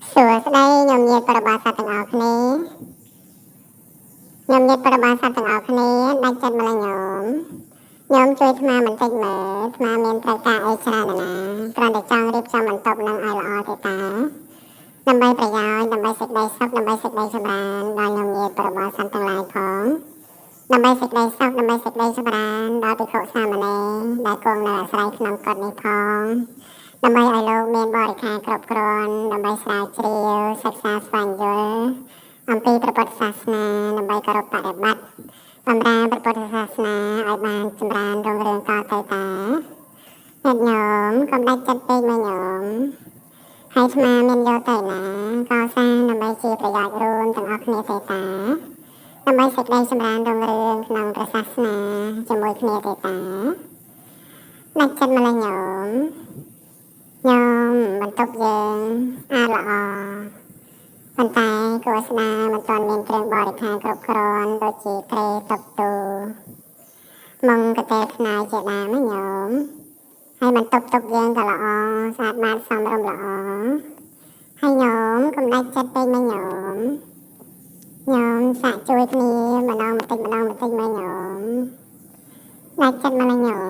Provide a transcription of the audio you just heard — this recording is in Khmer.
សួស្តីញោមញាតិប្រិយស័ក្តិទាំងអស់គ្នាញោមញាតិប្រិយស័ក្តិទាំងអស់គ្នាដាច់ចិត្តម្ល៉េះញោមជួយថ្មបន្តិចមើលថ្មមានត្រូវការអីច្រើនណាគ្រាន់តែចង់រៀបចំបន្ទប់នឹងឲ្យល្អទេតាដើម្បីប្រយោជន៍ដើម្បីសេចក្តីសុខដើម្បីសេចក្តីចម្រើនដល់ញោមញាតិប្រិយស័ក្តិទាំងឡាយផងដើម្បីសេចក្តីសុខដើម្បីសេចក្តីចម្រើនដល់ភិក្ខុសាមណេរដែលគង់នៅអាស្រ័យក្នុងកฎនេះផងដើម្បីឲ្យលោកមានបរិខារគ្រប់គ្រាន់ដើម្បីស្រាវជ្រាវសិក្សាស្វែងយល់អំពីព្រះពុទ្ធសាសនាដើម្បីគោរពបដិបត្តិបម្រើព្រះពុទ្ធសាសនាឲ្យបានចម្រើនរុងរឿងតទៅតាញាតិញោមកុំដាច់ចិត្តពេកមកញោមហើយស្មាមានយកទៅណាកសាងដើម្បីជាប្រយោជន៍រួមទាំងអស់គ្នាទេតាដើម្បីសេចក្តីចម្រើនរុងរឿងក្នុងព្រះសាសនាជាមួយគ្នាទេតាដាច់ចិត្តម្ល៉េះញោមបន្ទប់យើងល្អប៉ុន្តែគួរស្ដារមិនទាន់មានគ្រឿងបរិក្ខារគ្រប់គ្រាន់ដូចជាត្រេតុបទូមុងកតែខ្នាយជាដើមញោមហើយបន្ទប់យើងក៏ល្អស្អាតបាតសមរម្យល្អហើយញោមកុំដាច់ចិត្តពេកមកញោមសាកជួយគ្នាម្ដងបន្តិចមើលញោមដាច់ចិត្តមកញោម